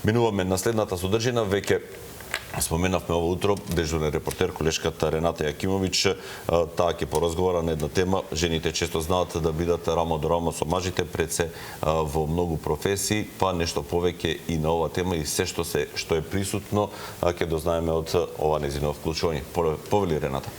Минуваме на следната содржина, веќе споменавме ово утро, дежурен репортер, колешката Рената Јакимовиќ, таа ќе поразговара на една тема. Жените често знаат да бидат рамо до рамо со мажите, пред се во многу професии, па нешто повеќе и на ова тема и се што е присутно, ќе дознаеме од ова нејзино вклучување. Повели Рената.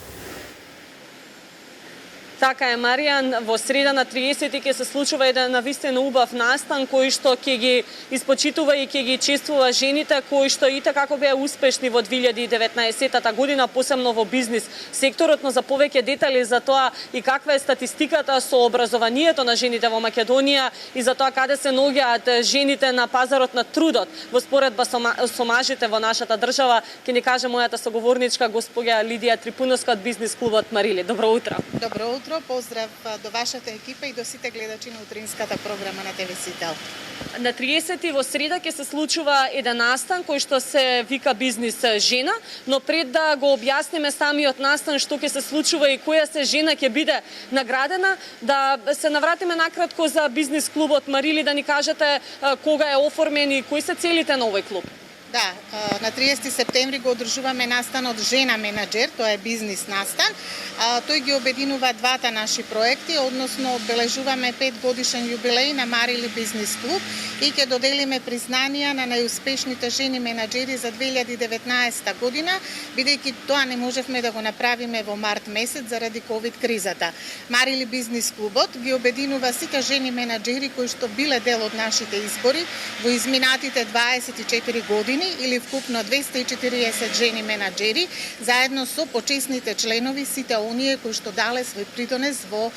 Така е, Маријан, во среда на 30 ќе се случува еден навистина убав настан кој што ќе ги испочитува и ќе ги чествува жените кои што и како беа успешни во 2019 година, посебно во бизнис секторот, но за повеќе детали за тоа и каква е статистиката со образованието на жените во Македонија и за тоа каде се наоѓаат жените на пазарот на трудот во споредба со мажите во нашата држава, ќе ни каже мојата соговорничка госпоѓа Лидија Трипуновска од бизнис клубот Марили. Добро утро. Добро утро. Поздрав до вашата екипа и до сите гледачи на утринската програма на ТВ Сител. На 30 во среда ќе се случува еден настан кој што се вика Бизнис жена, но пред да го објасниме самиот настан што ќе се случува и која се жена ќе биде наградена, да се навратиме накратко за бизнис клубот Марили, да ни кажете кога е оформен и кои се целите на овој клуб. Да, на 30 септември го одржуваме настанот Жена менаџер, тоа е бизнис настан. Тој ги обединува двата наши проекти, односно одбележуваме 5 годишен јубилеј на Марили бизнис клуб и ќе доделиме признанија на најуспешните жени менаџери за 2019 година, бидејќи тоа не можевме да го направиме во март месец заради ковид кризата. Марили бизнис клубот ги обединува сите жени менаџери кои што биле дел од нашите избори во изминатите 24 години или вкупно 240 жени менаџери, заедно со почесните членови, сите оние кои што дале свој придонес во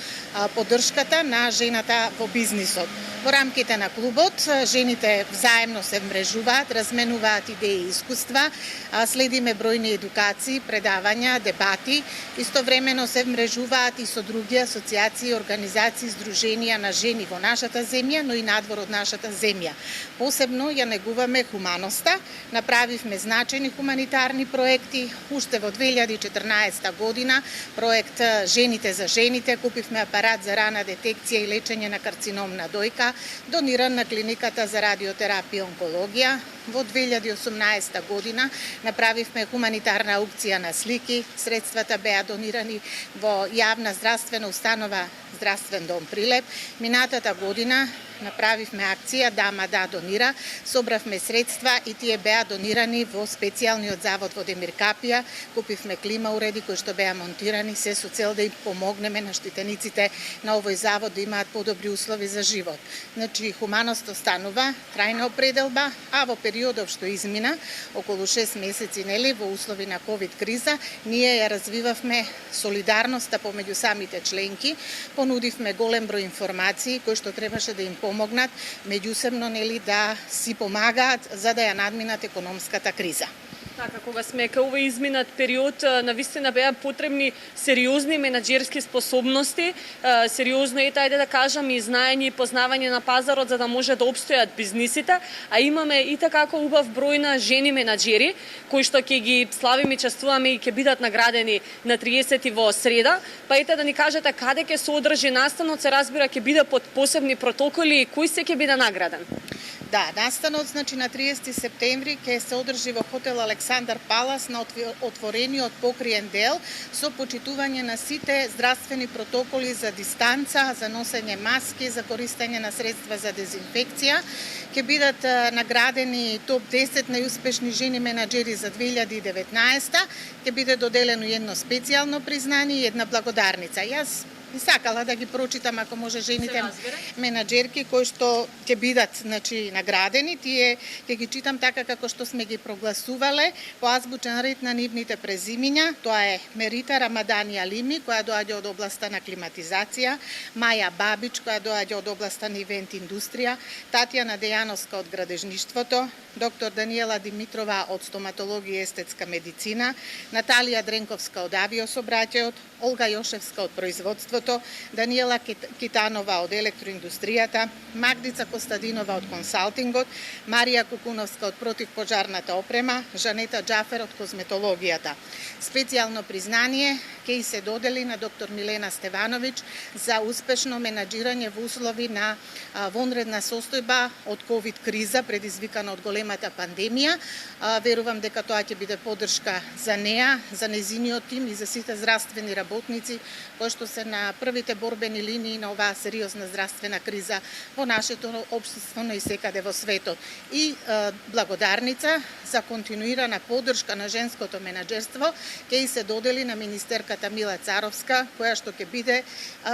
поддршката на жената во бизнисот. Во рамките на клубот, жените взаемно се мрежуваат, разменуваат идеи и искуства, следиме бројни едукации, предавања, дебати, истовремено се мрежуваат и со други асоциации, организации, здруженија на жени во нашата земја, но и надвор од нашата земја. Посебно ја негуваме хуманоста, направивме значајни хуманитарни проекти, уште во 2014 година, проект Жените за жените, купивме апарат за рана детекција и лечење на карцином на дојка, дониран на клиниката за радиотерапија и онкологија. Во 2018 година направивме хуманитарна аукција на слики, средствата беа донирани во јавна здравствена установа Здравствен дом Прилеп. Минатата година направивме акција Дама да донира, собравме средства и тие беа донирани во специјалниот завод во Демиркапија, купивме клима уреди кои што беа монтирани, се со цел да им помогнеме на штитениците на овој завод да имаат подобри услови за живот. Значи, хуманост останува, трајна определба, а во периодов што измина, околу 6 месеци, нели, во услови на ковид криза, ние ја развивавме солидарноста помеѓу самите членки, понудивме голем број информации кои што требаше да им помогнат меѓусебно, нели, да си помагаат за да ја надминат економската криза. Така, кога сме кај овој изминат период, навистина беа потребни сериозни менаџерски способности, сериозно ајде да кажам и знаење и познавање на пазарот за да може да опстојат бизнисите, а имаме и така убав број на жени менаџери кои што ќе ги славиме, чествуваме и ќе бидат наградени на 30 во среда. Па ете да ни кажете каде ќе се одржи настанот, се разбира ќе биде под посебни протоколи и кој се ќе биде награден? Да, настанот, значи на 30 септември ќе се одржи во хотел Александар Палас на отворениот покриен дел со почитување на сите здравствени протоколи за дистанца, за носење маски, за користење на средства за дезинфекција. Ќе бидат наградени топ 10 најуспешни жени менаџери за 2019. Ќе биде доделено едно специјално признание и една благодарница. Јас и сакала да ги прочитам, ако може, жените менаџерки кои што ќе бидат, значи, наградени. Тие ќе ги читам така како што сме ги прогласувале по азбучен ред на нивните презимиња. Тоа е Мерита Рамадани Алими, која доаѓа од областа на климатизација, Маја Бабич, која доаѓа од областа на ивент индустрија, Татјана Дејановска од градежништвото, доктор Даниела Димитрова од стоматологија и естетска медицина, Наталија Дренковска од авиособраќајот, Олга Јошевска од производството, правителството, Даниела Китанова од електроиндустријата, Магдица Костадинова од консалтингот, Марија Кукуновска од противпожарната опрема, Жанета Џафер од козметологијата. Специјално признание ќе се додели на доктор Милена Стевановиќ за успешно менаџирање во услови на вонредна состојба од ковид криза предизвикана од големата пандемија. Верувам дека тоа ќе биде поддршка за неа, за незиниот тим и за сите здравствени работници кои што се на првите борбени линии на оваа сериозна здравствена криза во нашето општество, но и секаде во светот. И благодарница за континуирана поддршка на женското менаџерство ќе се додели на министерката Мила Царовска, која што ќе биде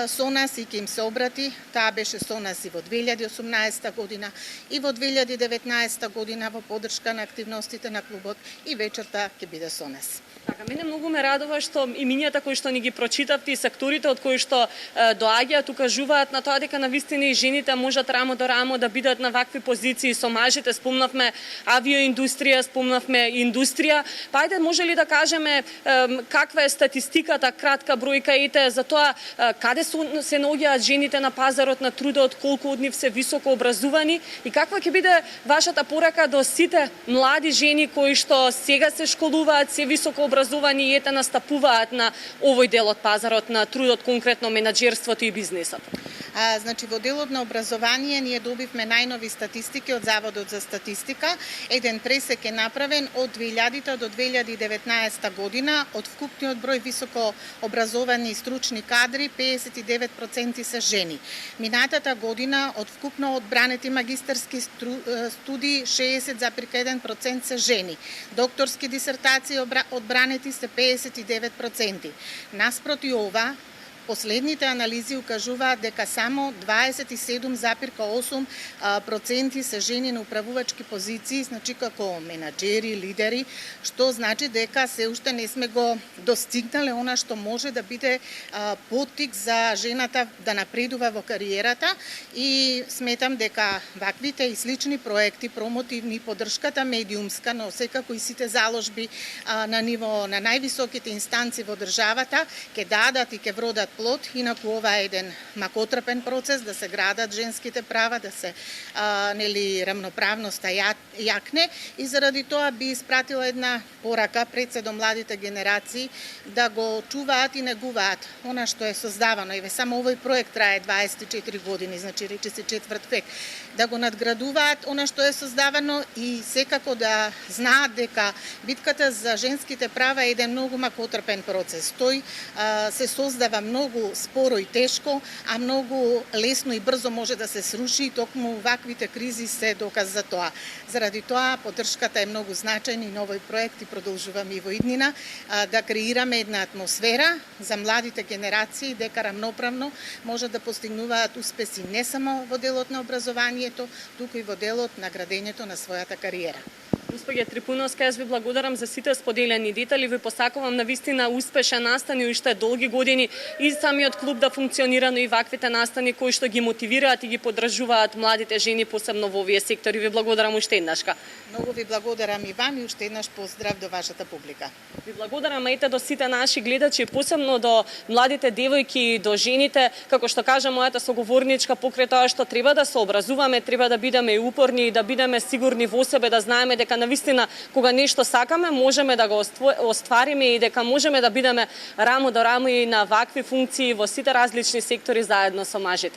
со нас и ќе им се обрати. Таа беше со нас и во 2018 година и во 2019 година во поддршка на активностите на клубот и вечерта ќе биде со нас. Така, мене многу ме радува што имињата кои што ни ги прочитавте и секторите од кои што доаѓаат укажуваат на тоа дека навистина и жените можат рамо до рамо да бидат на вакви позиции со мажите. Спомнавме авиоиндустрија, спомнавме индустрија. Па ајде, може ли да кажеме каква е статистиката, кратка бројка ете за тоа каде се наоѓаат жените на пазарот на трудот, колку од нив се високо образувани и каква ќе биде вашата порака до сите млади жени кои што сега се школуваат, се високо образовани и ете настапуваат на овој дел од пазарот на трудот, конкретно менаџерството и бизнисот? Значи, во делот на образование ние добивме најнови статистики од Заводот за статистика. Еден пресек е направен од 2000 до 2019 година. Од вкупниот број високо образовани и стручни кадри, 59% се жени. Минатата година од вкупно одбранети магистарски студии, 60,1% се жени. Докторски дисертации одбранети се 59%. Наспроти ова, последните анализи укажуваат дека само 27,8% се жени на управувачки позиции, значи како менаџери, лидери, што значи дека се уште не сме го достигнале она што може да биде поттик за жената да напредува во кариерата и сметам дека ваквите и слични проекти, промотивни, поддршката медиумска, но секако и сите заложби на ниво на највисоките инстанци во државата ќе дадат и ќе вродат плод, инаку ова е еден макотрпен процес да се градат женските права, да се рамноправноста јакне и заради тоа би испратила една порака пред се до младите генерации да го чуваат и негуваат она што е создавано. Еве само овој проект трае 24 години, значи рече се четврт век. Да го надградуваат она што е создавано и секако да знаат дека битката за женските права е еден многу макотрпен процес. Тој се создава многу споро и тешко, а многу лесно и брзо може да се сруши и токму ваквите кризи се доказ за тоа. Заради тоа поддршката е многу значајна и новој проект и продолжуваме и во иднина да креираме една атмосфера за младите генерации дека рамноправно може да постигнуваат успеси не само во делот на образованието, туку и во делот на градењето на својата кариера. Госпоѓа Трипуновска, јас ви благодарам за сите споделени детали. Ви посакувам навистина успешен настан и уште долги години и самиот клуб да функционира, но и ваквите настани кои што ги мотивираат и ги поддржуваат младите жени, посебно во овие сектори. Ви благодарам уште еднашка. Многу ви благодарам и вам и уште еднаш поздрав до вашата публика. Ви благодарам ете до сите наши гледачи, посебно до младите девојки и до жените, како што кажа мојата соговорничка, покрај тоа што треба да се образуваме, треба да бидеме упорни и да бидеме сигурни во себе, да знаеме дека навистина кога нешто сакаме, можеме да го оствариме и дека можеме да бидеме рамо до рамо и на вакви функции во сите различни сектори заедно со мажите.